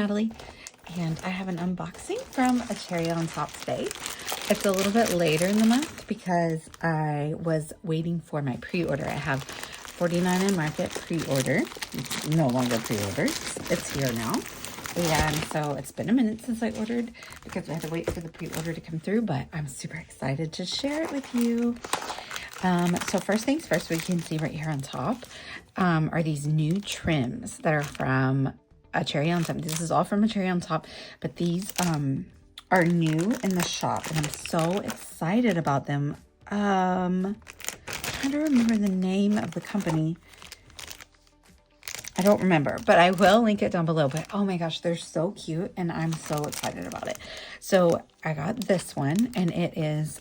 Natalie, and I have an unboxing from a Cherry on Top today. It's a little bit later in the month because I was waiting for my pre-order. I have 49 in Market pre-order. It's no longer pre-ordered. It's here now. And so it's been a minute since I ordered because we had to wait for the pre-order to come through, but I'm super excited to share it with you. So first things first, we can see right here on top are these new trims that are from a Cherry on Top. This is all from a Cherry on Top, but these are new in the shop, and I'm so excited about them. I'm trying to remember the name of the company. I don't remember, but I will link it down below. But oh my gosh, they're so cute, and I'm so excited about it. So I got this one, and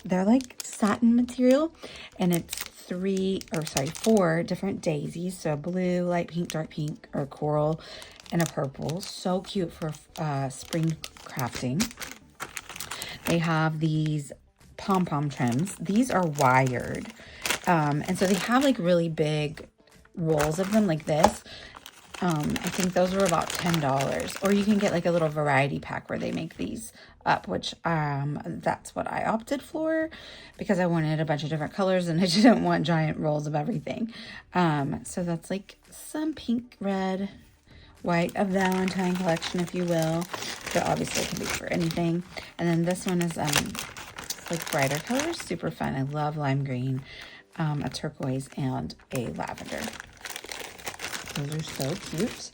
they're like satin material, and it's 4 different daisies. So blue, light pink, dark pink, or coral, and a purple. So cute for spring crafting. They have these pom-pom trims. These are wired, and so they have like really big rolls of them like this. I think those were about $10, or you can get like a little variety pack where they make these up, which that's what I opted for because I wanted a bunch of different colors and I didn't want giant rolls of everything. So that's like some pink, red, white, a Valentine collection, if you will, but obviously it can be for anything. And then this one is like brighter colors, super fun. I love lime green, a turquoise, and a lavender. Those are so cute.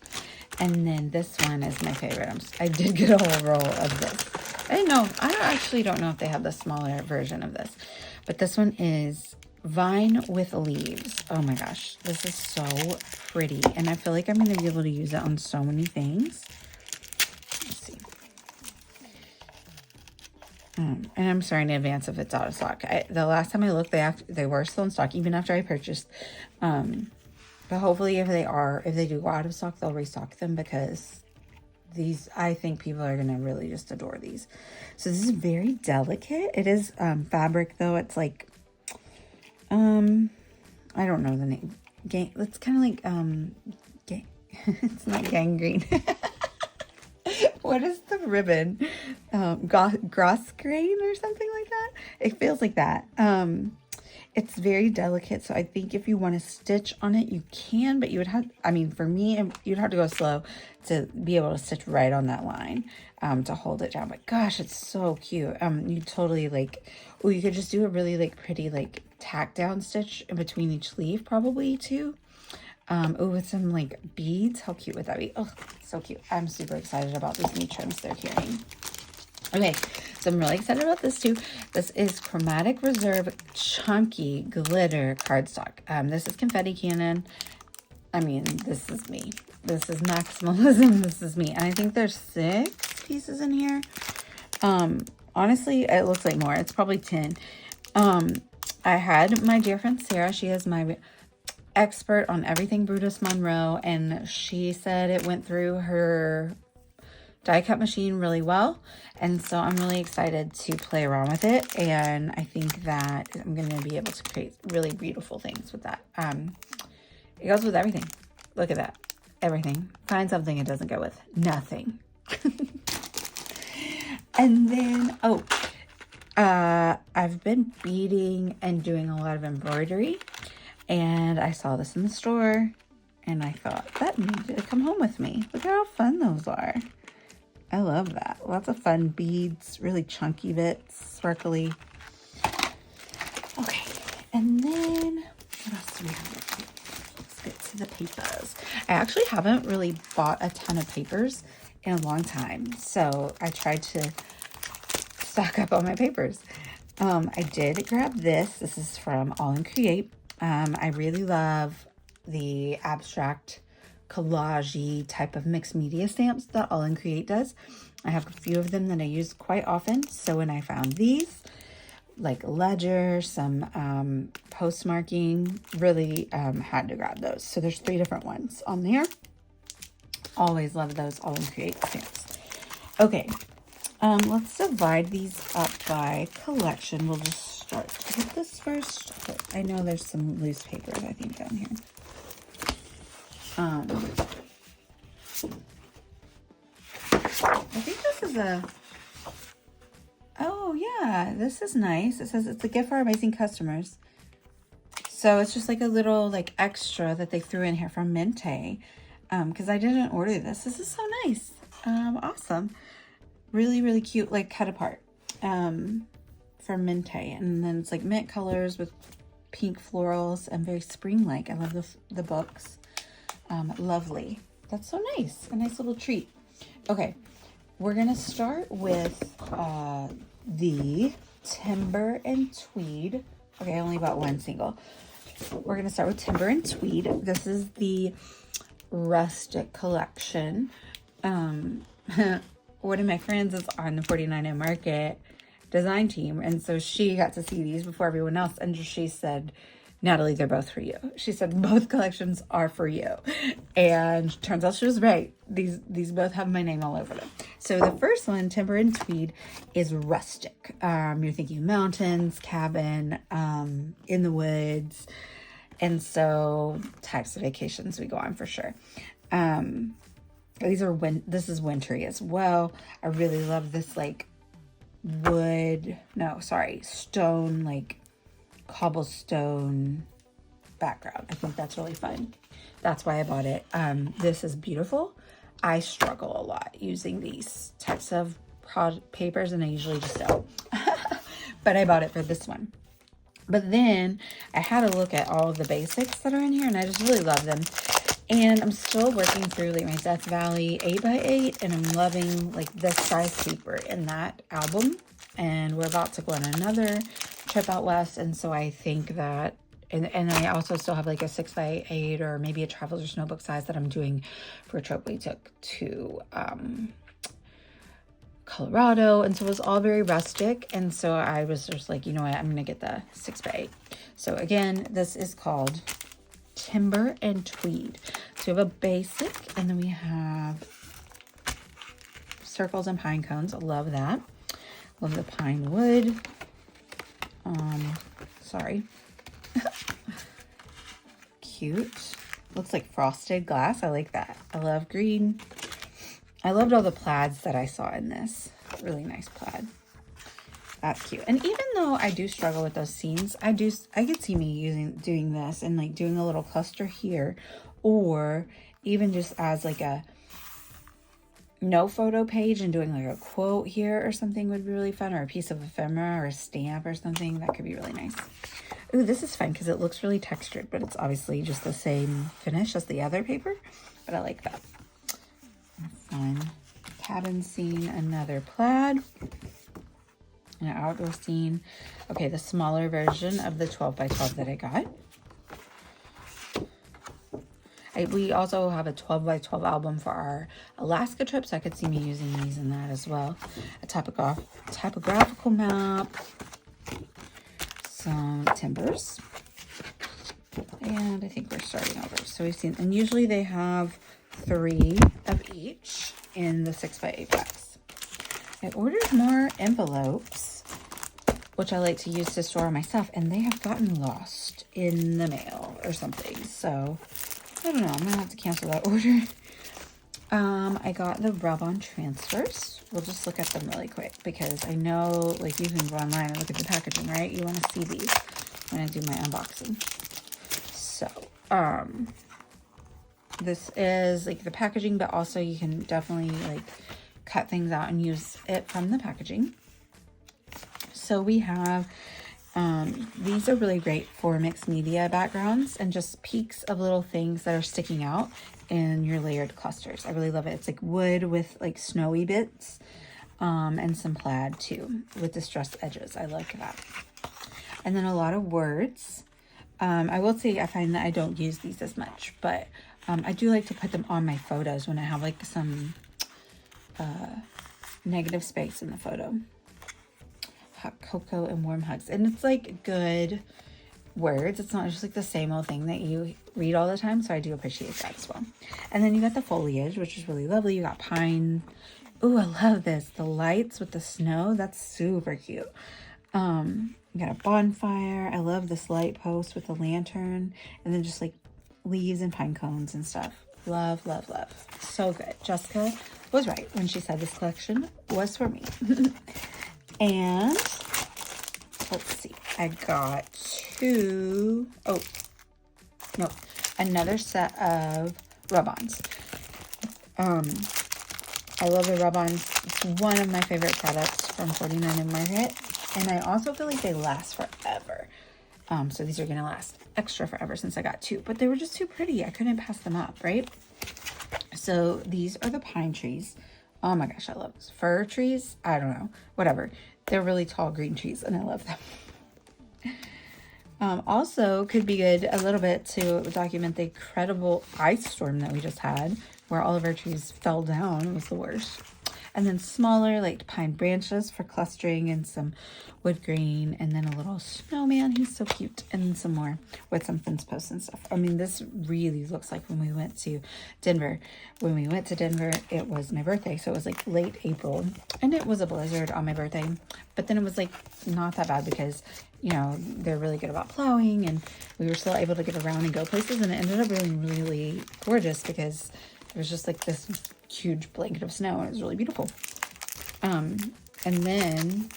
And then this one is my favorite. I did get a whole roll of this. I actually don't know if they have the smaller version of this. But this one is Vine with Leaves. Oh my gosh. This is so pretty. And I feel like I'm going to be able to use it on so many things. Let's see. And I'm sorry in advance if it's out of stock. The last time I looked, they were still in stock, even after I purchased. But hopefully if they do go out of stock, they'll restock them because I think people are going to really just adore these. So this is very delicate. It is fabric though. It's like, I don't know the name. It's kind of like, it's not gangrene. What is the ribbon? Grosgrain or something like that? It feels like that. It's very delicate, so I think if you want to stitch on it, you can, but you would have, for me, you'd have to go slow to be able to stitch right on that line to hold it down. But gosh, it's so cute. You totally you could just do a really pretty tack down stitch in between each leaf probably too. With some beads. How cute would that be? Oh, so cute. I'm super excited about these new trims they're carrying. Okay, so I'm really excited about this too. This is Chromatic Reserve Chunky Glitter Cardstock. This is Confetti Cannon. This is me. This is maximalism. This is me. And I think there's 6 pieces in here. Honestly, it looks like more. It's probably 10. I had my dear friend Sarah. She is my expert on everything Brutus Monroe, and she said it went through her die cut machine really well, and so I'm really excited to play around with it, and I think that I'm going to be able to create really beautiful things with that. It goes with everything. Look at that. Everything. Find something it doesn't go with. Nothing. And then I've been beading and doing a lot of embroidery, and I saw this in the store and I thought that needed to come home with me. Look at how fun those are. I love that. Lots of fun beads, really chunky bits, sparkly. Okay, and then what else do we have? Let's get to the papers. I actually haven't really bought a ton of papers in a long time, so I tried to stock up on my papers. I did grab this. This is from All in Create. I really love the abstract collage-y type of mixed media stamps that All in Create does. I have a few of them that I use quite often. So when I found these, like ledger, some postmarking, really had to grab those. So there's 3 different ones on there. Always love those All in Create stamps. Okay, let's divide these up by collection. We'll just start with this first. I know there's some loose papers, I think, down here. oh yeah, this is nice. It says it's a gift for our amazing customers. So it's just like a little like extra that they threw in here from Mente. Because I didn't order this. This is so nice. Awesome. Really, really cute, like cut apart. From Mente. And then it's like mint colors with pink florals and very spring-like. I love the books. Lovely. That's so nice. A nice little treat. Okay, we're gonna start with the Timber and Tweed. Okay, I only bought one single. We're gonna start with Timber and Tweed. This is the Rustic collection. One of my friends is on the 49 Market design team, and so she got to see these before everyone else, and she said, Natalie, they're both for you. She said both collections are for you. And turns out she was right. These both have my name all over them. So the first one, Timber and Tweed, is rustic. You're thinking mountains, cabin, in the woods. And so types of vacations we go on for sure. This is wintry as well. I really love this like stone, like cobblestone background. I think that's really fun. That's why I bought it. This is beautiful. I struggle a lot using these types of papers, and I usually just don't. But I bought it for this one. But then I had a look at all of the basics that are in here, and I just really love them. And I'm still working through like my Death Valley 8x8, and I'm loving like this size paper in that album. And we're about to go on another trip out west, and so I think that, and I also still have like a 6x8 or maybe a Traveler's Notebook size that I'm doing for a trip we took to Colorado, and so it was all very rustic, and so I was just like, you know what, I'm gonna get the 6x8. So again, this is called Timber and Tweed. So we have a basic, and then we have circles and pine cones. I love that. Love the pine wood. Sorry. Cute. Looks like frosted glass. I like that. I love green. I loved all the plaids that I saw in this. Really nice plaid. That's cute. And even though I do struggle with those seams, I could see me doing this and like doing a little cluster here, or even just as like a no photo page and doing like a quote here or something would be really fun, or a piece of ephemera or a stamp or something. That could be really nice. Ooh, this is fun because it looks really textured, but it's obviously just the same finish as the other paper, but I like that. Fun cabin scene, another plaid, an outdoor scene. Okay, the smaller version of the 12x12 that I got. We also have a 12x12 album for our Alaska trip, so I could see me using these in that as well. A typographical map, some timbers, and I think we're starting over. So we've seen, and usually they have 3 of each in the 6x8 packs. I ordered more envelopes, which I like to use to store myself, and they have gotten lost in the mail or something. So I don't know. I'm gonna have to cancel that order. I got the Rub-On transfers. We'll just look at them really quick because I know, like, you can go online and look at the packaging, right? You want to see these when I do my unboxing. So, this is like the packaging, but also you can definitely like cut things out and use it from the packaging. So we have these are really great for mixed media backgrounds and just peaks of little things that are sticking out in your layered clusters. I really love it. It's like wood with like snowy bits, and some plaid too with distressed edges. I like that. And then a lot of words. I will say I find that I don't use these as much, but I do like to put them on my photos when I have like some negative space in the photo. Hot cocoa and warm hugs. And it's like good words. It's not just like the same old thing that you read all the time. So I do appreciate that as well. And then you got the foliage, which is really lovely. You got pine. Ooh, I love this. The lights with the snow. That's super cute. You got a bonfire. I love this light post with the lantern. And then just like leaves and pine cones and stuff. Love, love, love. So good. Jessica was right when she said this collection was for me. And let's see, I got another set of rub-ons. I love the rub-ons. It's one of my favorite products from 49 and Market. And I also feel like they last forever. So these are going to last extra forever since I got 2. But they were just too pretty. I couldn't pass them up, right? So these are the pine trees. Oh my gosh, I love those. Fir trees? I don't know. Whatever. They're really tall green trees and I love them. Also could be good a little bit to document the incredible ice storm that we just had, where all of our trees fell down. It was the worst. And then smaller, like pine branches for clustering, and some wood green, and then a little snowman. He's so cute. And some more with some fence posts and stuff. I mean, this really looks like when we went to Denver. When we went to Denver, it was my birthday. So it was like late April. And it was a blizzard on my birthday. But then it was like not that bad because, you know, they're really good about plowing. And we were still able to get around and go places. And it ended up being really gorgeous because it was just like this huge blanket of snow, and it was really beautiful. And then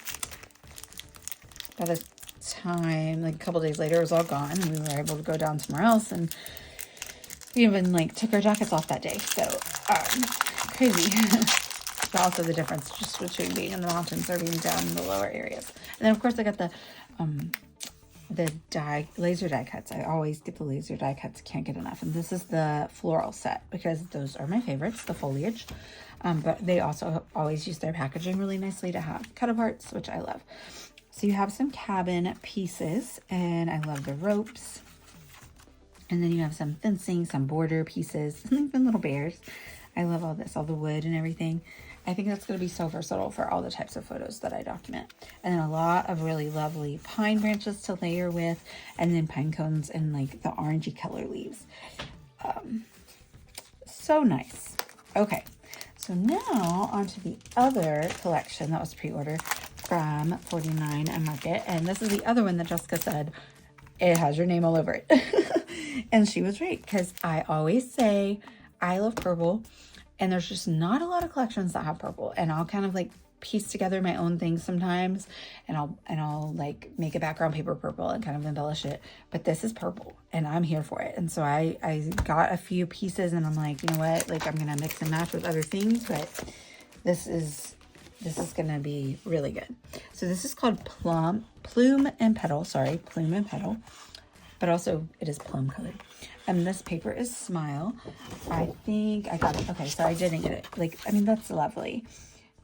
by the time, like a couple days later, it was all gone, and we were able to go down somewhere else, and we even like took our jackets off that day. So crazy. But also the difference just between being in the mountains or being down in the lower areas. And then of course I got the laser die cuts. I always get the laser die cuts, can't get enough. And this is the floral set because those are my favorites, the foliage. But they also always use their packaging really nicely to have cut aparts, which I love. So you have some cabin pieces, and I love the ropes. And then you have some fencing, some border pieces, and little bears. I love all this, all the wood and everything. I think that's going to be so versatile for all the types of photos that I document. And then a lot of really lovely pine branches to layer with, and then pine cones and like the orangey color leaves. So nice. Okay, so now onto the other collection that was pre-ordered from 49 and Market. And this is the other one that Jessica said, it has your name all over it. And she was right, because I always say I love purple. And there's just not a lot of collections that have purple. And I'll kind of like piece together my own things sometimes. And I'll like make a background paper purple and kind of embellish it. But this is purple and I'm here for it. And so I got a few pieces and I'm like, you know what? Like I'm going to mix and match with other things. But this is going to be really good. So this is called Plume and Petal. Sorry, Plume and Petal. But also it is plum colored. And this paper is Smile. I think I got it. Okay, so I didn't get it. Like, I mean, that's lovely.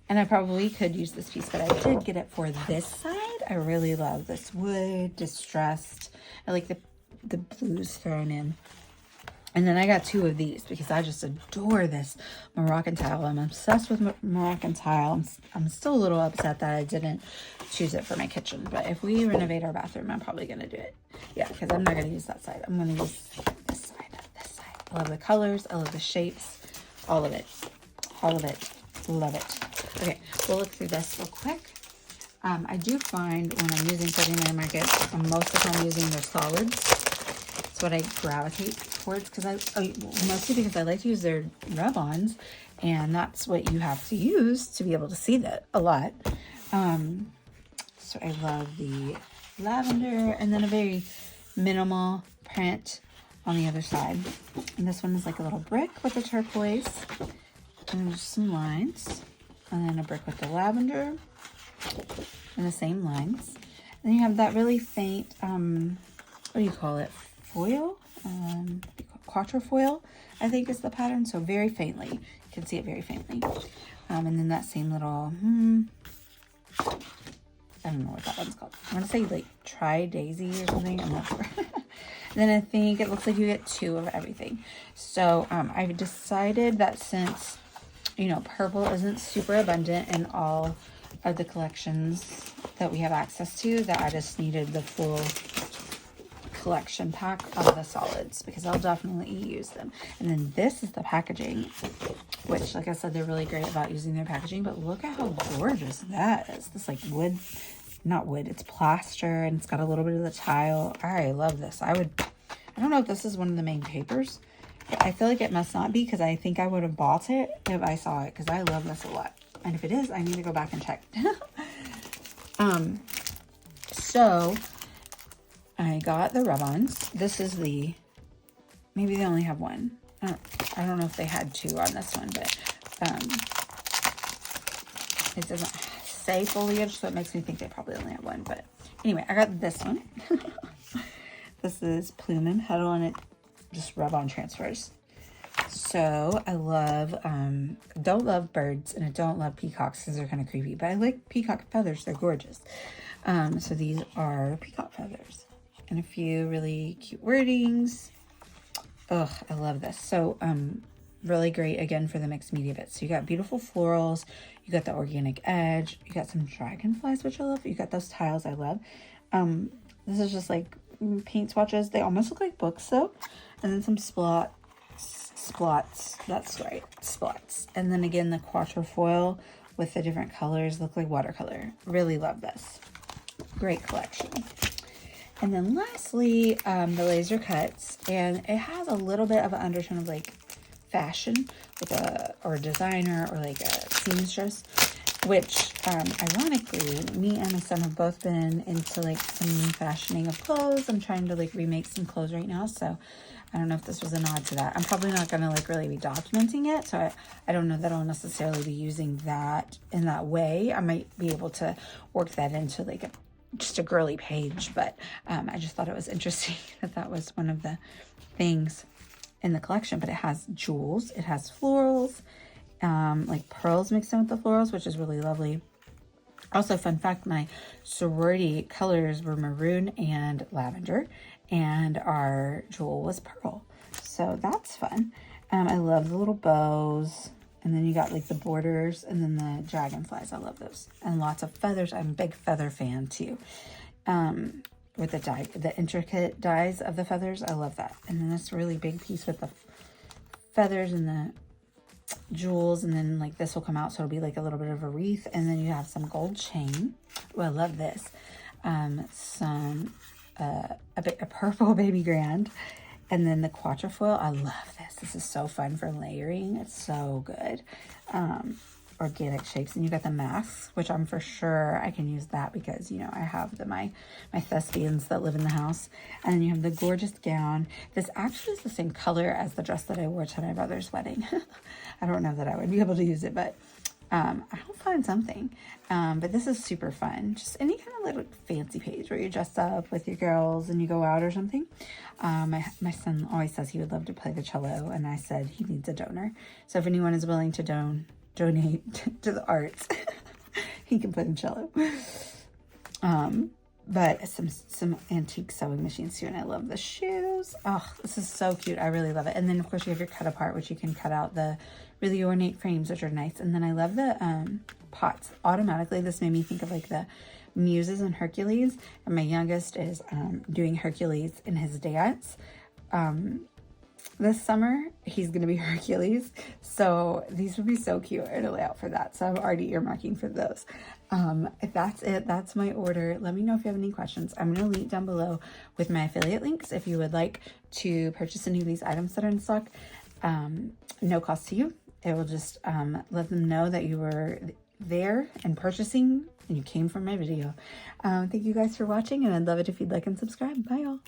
And I probably could use this piece, but I did get it for this side. I really love this wood, distressed. I like the blues thrown in. And then I got 2 of these because I just adore this Moroccan tile. I'm obsessed with Moroccan tile. I'm still a little upset that I didn't choose it for my kitchen. But if we renovate our bathroom, I'm probably going to do it. Yeah, because I'm not going to use that side. I'm going to use this side. I love the colors. I love the shapes. All of it. All of it. Love it. Okay, we'll look through this real quick. I do find when I'm using 49 Market, most of the time using their solids. It's what I gravitate towards mostly because I like to use their rub-ons, and that's what you have to use to be able to see that a lot. So I love the lavender, and then a very minimal print on the other side. And this one is like a little brick with a turquoise, and there's some lines, and then a brick with the lavender, and the same lines. And then you have that really faint, what do you call it? Foil, quatrefoil, I think is the pattern. So very faintly, you can see it very faintly. And then that same little, I don't know what that one's called. I want to say like Tri-Daisy or something. I'm not sure. Then I think it looks like you get 2 of everything. So I've decided that since, you know, purple isn't super abundant in all of the collections that we have access to, that I just needed the full collection pack of the solids because I'll definitely use them. And then this is the packaging, which, like I said, they're really great about using their packaging, but look at how gorgeous that is. This like wood, not wood, it's plaster, and it's got a little bit of the tile. I love this. I don't know if this is one of the main papers, I feel like it must not be because I think I would have bought it if I saw it because I love this a lot. And if it is, I need to go back and check. So I got the rub-ons. This is the, maybe they only have one. I don't know if they had two on this one, but it doesn't say foliage, so it makes me think they probably only have one. But anyway, I got this one. This is Plume and Petal, and it just rub-on transfers. So I love, don't love birds, and I don't love peacocks because they're kind of creepy, but I like peacock feathers. They're gorgeous. So these are peacock feathers and a few really cute wordings. Ugh, I love this. So, really great again for the mixed media bits. So you got beautiful florals, you got the organic edge, you got some dragonflies, which I love. You got those tiles I love. This is just like paint swatches. They almost look like books though. And then some splots. That's right, splots. And then again, the quatrefoil with the different colors look like watercolor. Really love this. Great collection. And then lastly, the laser cuts, and it has a little bit of an undertone of like fashion with or designer or like a seamstress, which ironically, me and my son have both been into like some fashioning of clothes. I'm trying to like remake some clothes right now, so I don't know if this was a nod to that. I'm probably not going to like really be documenting it, so I don't know that I'll necessarily be using that in that way. I might be able to work that into like just a girly page, but I just thought it was interesting that was one of the things in the collection. But it has jewels, it has florals, like pearls mixed in with the florals, which is really lovely. Also, fun fact, my sorority colors were maroon and lavender, and our jewel was pearl, so that's fun. I love the little bows. And then you got like the borders and then the dragonflies. I love those. And lots of feathers. I'm a big feather fan too. With the intricate dies of the feathers. I love that. And then this really big piece with the feathers and the jewels. And then like this will come out. So it'll be like a little bit of a wreath. And then you have some gold chain. Oh, I love this. A purple baby grand. And then the quatrefoil, I love this. This is so fun for layering. It's so good. Organic shapes. And you got the masks, which I'm for sure I can use that because, you know, I have my thespians that live in the house. And then you have the gorgeous gown. This actually is the same color as the dress that I wore to my brother's wedding. I don't know that I would be able to use it, but I'll find something. But this is super fun. Just any kind of little fancy page where you're dressed up with your girls and you go out or something. My son always says he would love to play the cello, and I said he needs a donor. So if anyone is willing to donate to the arts, he can play the cello. But some antique sewing machines too, and I love the shoes. Oh, this is so cute. I really love it. And then of course you have your cut apart, which you can cut out the really ornate frames, which are nice. And then I love the pots. Automatically, this made me think of like the Muses and Hercules. And my youngest is doing Hercules in his dance. This summer, he's going to be Hercules. So these would be so cute to lay out for that. So I'm already earmarking for those. If that's it, that's my order. Let me know if you have any questions. I'm going to link down below with my affiliate links if you would like to purchase any of these items that are in stock. No cost to you. It will just let them know that you were there and purchasing and you came from my video. Thank you guys for watching, and I'd love it if you'd like and subscribe. Bye, y'all.